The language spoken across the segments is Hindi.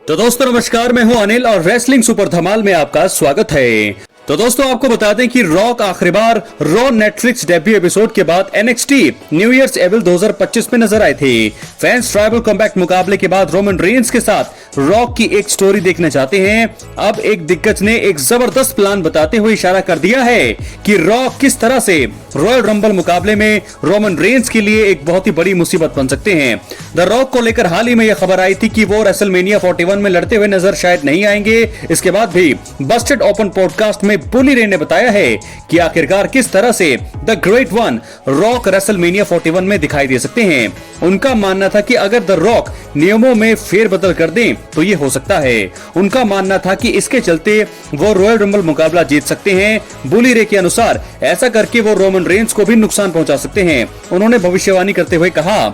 तो दोस्तों नमस्कार, मैं हूं अनिल और रेसलिंग सुपर धमाल में आपका स्वागत है। तो दोस्तों आपको बता दें कि रॉक आखिरी बार रॉ नेटफ्लिक्स डेब्यू एपिसोड के बाद NXT न्यू ईयर्स एविल 2025 में नजर आए थे। फैंस ट्राइबल कमबैक मुकाबले के बाद रोमन रेंस के साथ रॉक की एक स्टोरी देखना चाहते हैं। अब एक दिग्गज ने एक जबरदस्त प्लान बताते हुए इशारा कर दिया है कि रॉक किस तरह से रॉयल रंबल मुकाबले में रोमन रेंस के लिए एक बहुत ही बड़ी मुसीबत बन सकते हैं। द रॉक को लेकर हाल ही में यह खबर आई थी कि वो रेसलमेनिया 41 में लड़ते हुए नजर शायद नहीं आएंगे। इसके बाद भी बस्टेड ओपन पॉडकास्ट में बुली रे ने बताया है कि आखिरकार किस तरह से the great one rock WrestleMania 41 में दिखाई दे सकते हैं। उनका मानना था कि अगर द रॉक नियमों में फेरबदल कर दें तो ये हो सकता है। उनका मानना था कि इसके चलते वो रॉयल रंबल मुकाबला जीत सकते हैं। बुली रे के अनुसार ऐसा करके वो रोमन रेंस को भी नुकसान पहुंचा सकते हैं। उन्होंने भविष्यवाणी करते हुए कहा,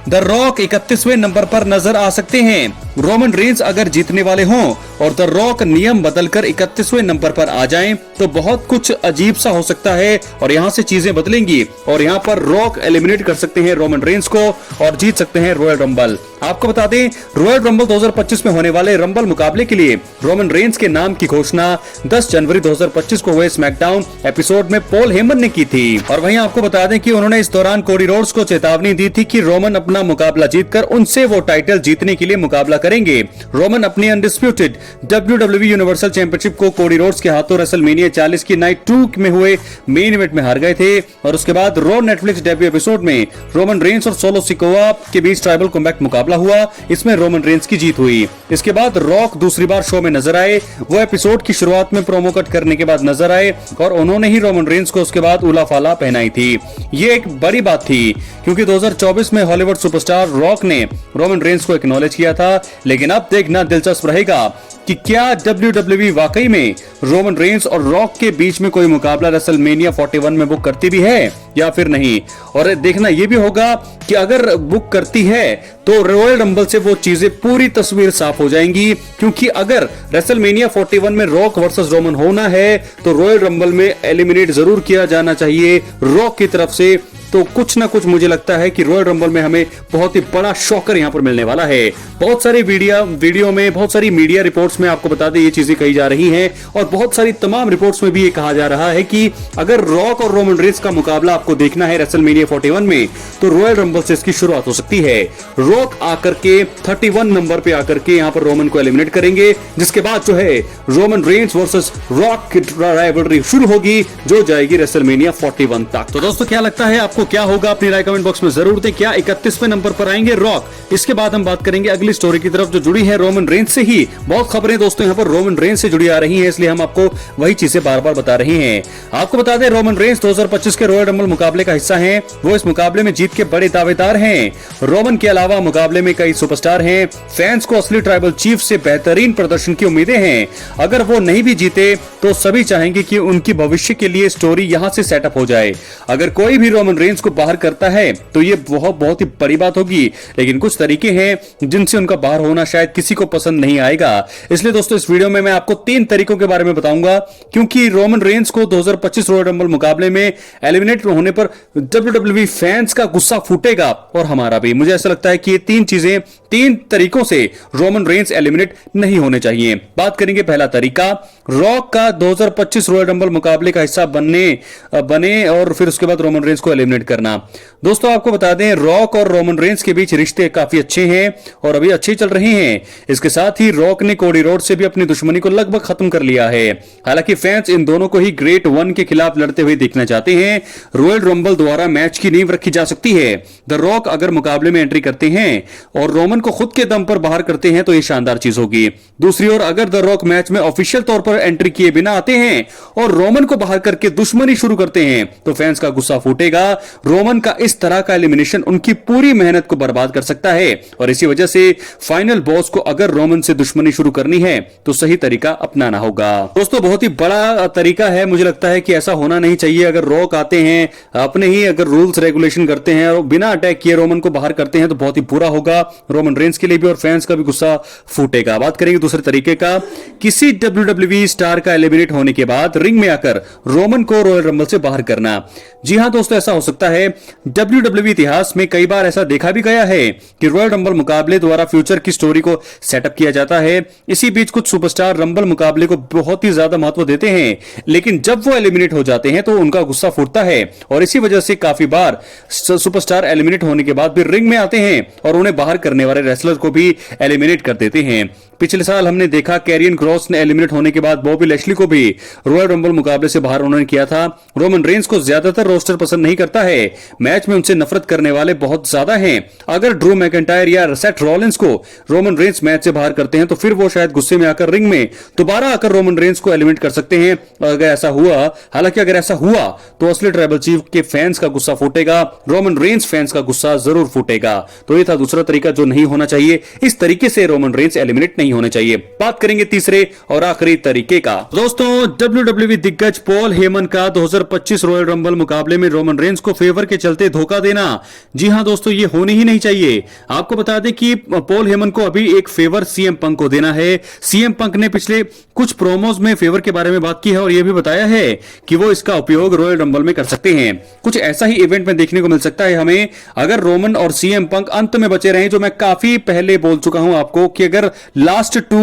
द रॉक 31वें नंबर पर नजर आ सकते हैं। रोमन रेंस अगर जीतने वाले हों और द रॉक नियम बदलकर 31वें नंबर पर आ जाएं तो बहुत कुछ अजीब सा हो सकता है और यहाँ से चीजें बदलेंगी और यहाँ पर रॉक एलिमिनेट कर सकते हैं रोमन रेंस को और जीत सकते हैं रॉयल रंबल। आपको बता दें, रॉयल रंबल 2025 में होने वाले रंबल मुकाबले के लिए रोमन रेंस के नाम की घोषणा 10 जनवरी 2025 को हुए स्मैकडाउन एपिसोड में पॉल हेमन ने की थी। और वहीं आपको बता दें कि उन्होंने इस दौरान कोडी रोड्स को चेतावनी दी थी कि रोमन अपना मुकाबला जीतकर उनसे वो टाइटल जीतने के लिए मुकाबला करेंगे। रोमन अपनी अनडिस्प्यूटेड WWE यूनिवर्सल चैंपियनशिप को कोडी रोड्स के हाथों रेसलमेनिया 40 की नाइट 2 में हुए मेन इवेंट में हार गए थे। और उसके बाद रॉ नेटफ्लिक्स डेब्यू एपिसोड में रोमन रेंस और सोलो सिकोआ के बीच ट्राइबल कमबैक मुकाबला हुआ। इसमें रोमन रेंस की जीत हुई। इसके बाद रॉक दूसरी बार शो में नजर आए। वो एपिसोड की शुरुआत में प्रोमो कट करने के बाद नजर आए और उन्होंने ही रोमन रेंस को उसके बाद उला फाला पहनाई थी। ये एक बड़ी बात थी क्योंकि 2024 में हॉलीवुड सुपरस्टार रॉक ने रोमन रेंस को एक्नॉलेज किया था। लेकिन अब देखना दिलचस्प रहेगा कि क्या WWE वाकई में रोमन रेंस और रॉक के बीच में कोई मुकाबला रेसलमेनिया 41 में बुक करती भी है या फिर नहीं। और देखना यह भी होगा कि अगर बुक करती है तो रॉयल रंबल से वो चीजें पूरी तस्वीर साफ हो जाएंगी, क्योंकि अगर रेसलमेनिया 41 में रॉक वर्सेस रोमन होना है तो रॉयल रंबल में एलिमिनेट जरूर किया जाना चाहिए रॉक की तरफ से। तो कुछ ना कुछ मुझे लगता है कि रॉयल रंबल में हमें बहुत ही बड़ा शॉकर यहां पर मिलने वाला है। बहुत सारी वीडियो में, बहुत सारी मीडिया रिपोर्ट्स में आपको बता दें ये चीजें कही जा रही हैं और बहुत सारी तमाम रिपोर्ट्स में भी ये कहा जा रहा है कि अगर रॉक और रोमन रेंस का मुकाबला आपको देखना है रेसलमेनिया 41 में तो रॉयल रंबल से इसकी शुरुआत हो सकती है। रॉक आकर के 31 नंबर पे आकर के यहां पर रोमन को एलिमिनेट करेंगे, जिसके बाद जो है रोमन रेंस वर्सेस रॉक की राइवलरी शुरू होगी जो जाएगी रेसलमेनिया 41 तक। तो दोस्तों क्या लगता है आपको, क्या होगा? अपनी राय कमेंट बॉक्स में जरूर दें। क्या 31वें नंबर पर आएंगे रॉक? इसके बाद हम बात करेंगे अगली स्टोरी की तरफ जो जुड़ी है रोमन रेंस से ही। बहुत खबरें दोस्तों यहाँ पर रोमन रेंस से जुड़ी आ रही हैं, इसलिए हम आपको वही चीजें बार बार बता रहे हैं। आपको बता दें रोमन रेंस 2025 के रॉयल रंबल मुकाबले का हिस्सा हैं। वो इस मुकाबले में जीत के बड़े दावेदार हैं। रोमन के अलावा मुकाबले में कई सुपरस्टार हैं। फैंस को असली ट्राइबल चीफ से बेहतरीन प्रदर्शन की उम्मीदें हैं। अगर वो नहीं भी जीते तो सभी चाहेंगे कि उनकी भविष्य के लिए स्टोरी यहां से सेटअप हो जाए। अगर कोई भी रोमन रेंस को बाहर करता है तो ये बहुत ही बड़ी बात होगी, लेकिन कुछ तरीके हैं जिनसे उनका बाहर होना शायद किसी को पसंद नहीं आएगा। इसलिए दोस्तों इस वीडियो में मैं आपको 3 तरीकों के बारे में बताऊंगा, क्योंकि रोमन रेंस को 2025 रॉयल रंबल मुकाबले में एलिमिनेट होने पर WWE फैंस का गुस्सा फूटेगा और हमारा भी। मुझे ऐसा लगता है कि ये 3 चीजें, 3 तरीकों से रोमन रेंस एलिमिनेट नहीं होने चाहिए। बात करेंगे पहला तरीका, रॉक का 2025 रॉयल रंबल मुकाबले का हिस्सा बने और फिर उसके बाद रोमन रेंस को एलिमिनेट करना। दोस्तों आपको बता दें रॉक और रोमन रेंस के बीच रिश्ते काफी अच्छे हैं और अभी अच्छे चल रहे हैं। इसके साथ ही रॉक ने कोडी रोड से भी अपनी दुश्मनी को लगभग खत्म कर लिया है। हालांकि फैंस इन दोनों को ही ग्रेट वन के खिलाफ लड़ते हुए देखना चाहते हैं। रॉयल रंबल द्वारा मैच की नींव रखी जा सकती है। द रॉक अगर मुकाबले में एंट्री करते हैं और रोमन को खुद के दम पर बाहर करते हैं तो यह शानदार चीज होगी। दूसरी ओर अगर द रॉक मैच में ऑफिशियल तौर पर एंट्री किए बिना आते हैं और रोमन को बाहर करके दुश्मनी शुरू करते हैं तो फैंस का गुस्सा फूटेगा। रोमन का इस तरह का एलिमिनेशन उनकी पूरी मेहनत को बर्बाद कर सकता है और इसी वजह से फाइनल बॉस को अगर रोमन से दुश्मनी शुरू करनी है तो सही तरीका अपनाना होगा। दोस्तों बहुत ही बड़ा तरीका है, मुझे लगता है कि ऐसा होना नहीं चाहिए। अगर रॉक आते हैं अपने ही अगर रूल्स रेगुलेशन करते हैं और बिना अटैक किए रोमन को बाहर करते हैं तो बहुत ही बुरा होगा रोमन रेंस के लिए भी और फैंस का भी गुस्सा फूटेगा। बात करेंगे दूसरे तरीके का, किसी WWE स्टार का एलिमिनेट होने के बाद रिंग में आकर रोमन को रॉयल रंबल से बाहर करना। जी हां दोस्तों, ऐसा हो सकता सकता है। WWE इतिहास में कई बार ऐसा देखा भी गया है कि रॉयल रंबल मुकाबले द्वारा फ्यूचर की स्टोरी को सेटअप किया जाता है। इसी बीच कुछ सुपरस्टार रंबल मुकाबले को बहुत ही ज्यादा महत्व देते हैं, लेकिन जब वो एलिमिनेट हो जाते हैं तो उनका गुस्सा फूटता है और इसी वजह से काफी बार सुपरस्टार एलिमिनेट होने के बाद भी रिंग में आते हैं और उन्हें बाहर करने वाले रेसलर को भी एलिमिनेट कर देते हैं। पिछले साल हमने देखा कैरियन क्रॉस ने एलिमिनेट होने के बाद बॉबी लैशली को भी रॉयल रंबल मुकाबले से बाहर उन्होंने किया था। रोमन रेंस को ज्यादातर रोस्टर पसंद नहीं करता है, मैच में उनसे नफरत करने वाले बहुत ज्यादा हैं। अगर ड्रू मैकेंटायर या सेथ रॉलिंस को रोमन रेंस मैच से बाहर करते हैं तो फिर वो शायद गुस्से में आकर रिंग में दोबारा आकर रोमन रेंस को एलिमिनेट कर सकते हैं। अगर ऐसा हुआ हालांकि अगर ऐसा हुआ तो असली ट्राइबल चीफ के फैंस का गुस्सा फूटेगा, रोमन रेंस फैंस का गुस्सा जरूर फूटेगा। तो ये था दूसरा तरीका जो नहीं होना चाहिए। इस तरीके से रोमन रेंस एलिमिनेट नहीं होने चाहिए। बात करेंगे तीसरे और आखिरी तरीके का। दोस्तों WWE दिग्गज पॉल हेमन का 2025 रॉयल रंबल मुकाबले में रोमन रेंस को फेवर के चलते धोखा देना। जी हां दोस्तों, ये होने ही नहीं चाहिए। आपको बता दें कि पॉल हेमन को अभी एक फेवर सीएम पंक को देना है। सीएम पंक ने पिछले कुछ प्रोमोज में फेवर के बारे में बात की है और यह भी बताया है कि वो इसका उपयोग रॉयल रंबल में कर सकते हैं। कुछ ऐसा ही इवेंट में देखने को मिल सकता है हमें, अगर रोमन और सीएम पंक अंत में बचे रहे, जो मैं काफी पहले बोल चुका हूं आपको कि अगर लास्ट टू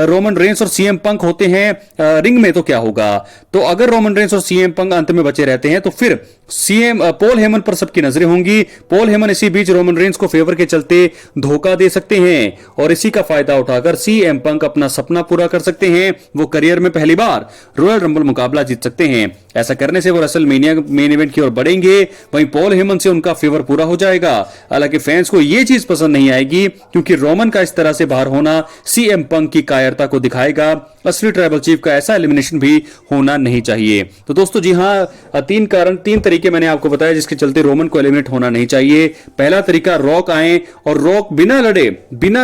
रोमन रेंस और सीएम पंक होते हैं रिंग में तो क्या होगा। तो अगर रोमन रेंस और सीएम पंक अंत में बचे रहते हैं तो फिर सीएम पॉल हेमन पर सबकी नजरें होंगी। पॉल हेमन इसी बीच रोमन रेंस को फेवर के चलते धोखा दे सकते हैं और इसी का फायदा उठाकर सीएम पंक अपना सपना पूरा कर सकते हैं। वो करियर में पहली बार रॉयल रंबल मुकाबला जीत सकते हैं। ऐसा करने से वो रेसलमेनिया मेन इवेंट की ओर बढ़ेंगे, वहीं पॉल हेमन से उनका फेवर पूरा हो जाएगा। हालांकि फैंस को यह चीज पसंद नहीं आएगी क्योंकि रोमन का इस तरह से बाहर होना सीएम पंक की कायरता को दिखाएगा। असली ट्राइबल चीफ का ऐसा एलिमिनेशन भी होना नहीं चाहिए। तो दोस्तों जी हां, तीन तरीके मैंने आपको बताया जिसके चलते रोमन को एलिमिनेट होना नहीं चाहिए। पहला तरीका, रॉक आए और रॉक बिना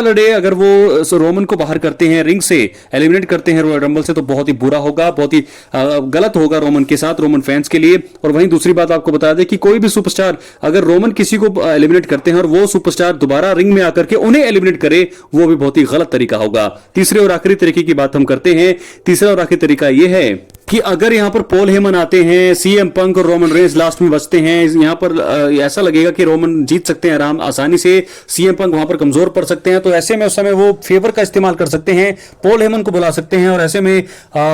लड़े अगर वो रोमन को बाहर करते हैं, रिंग से एलिमिनेट करते हैं रॉयल रंबल से, तो बहुत ही बुरा होगा, बहुत ही गलत होगा रोमन के साथ, रोमन फैंस के लिए। और वहीं दूसरी बात आपको बता दें कि कोई भी सुपरस्टार अगर रोमन किसी को एलिमिनेट करते हैं और वो सुपरस्टार दोबारा रिंग में आकर के उन्हें एलिमिनेट करे, वो भी बहुत ही गलत तरीका होगा। तीसरे और आखिरी तरीके की बात हम करते हैं। तीसरा और आखिरी तरीका यह है कि अगर यहां पर पॉल हेमन आते हैं, सीएम पंक और रोमन रेंस लास्ट में बचते हैं, यहां पर ऐसा लगेगा कि रोमन जीत सकते हैं आसानी से, सीएम पंक वहां पर कमजोर पड़ सकते हैं, तो ऐसे में उस समय वो फेवर का इस्तेमाल कर सकते हैं, पॉल हेमन को बुला सकते हैं और ऐसे में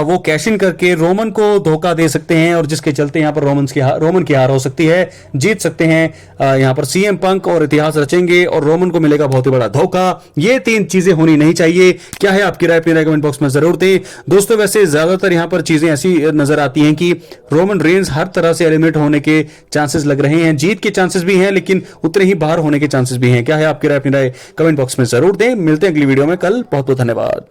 वो कैश इन करके रोमन को धोखा दे सकते हैं और जिसके चलते यहां पर रोमन की हार हो सकती है, जीत सकते हैं यहां पर सीएम पंक और इतिहास रचेंगे और रोमन को मिलेगा बहुत ही बड़ा धोखा। ये तीन चीजें होनी नहीं चाहिए। क्या है आपकी राय? अपनी राय कमेंट बॉक्स में जरूर दें। दोस्तों वैसे ज्यादातर यहां पर चीजें ऐसी नजर आती हैं कि रोमन रेंस हर तरह से एलिमिनेट होने के चांसेस लग रहे हैं, जीत के चांसेस भी हैं लेकिन उतने ही बाहर होने के चांसेस भी हैं। क्या है आपकी राय? अपनी राय कमेंट बॉक्स में जरूर दें। मिलते हैं अगली वीडियो में कल। बहुत बहुत धन्यवाद।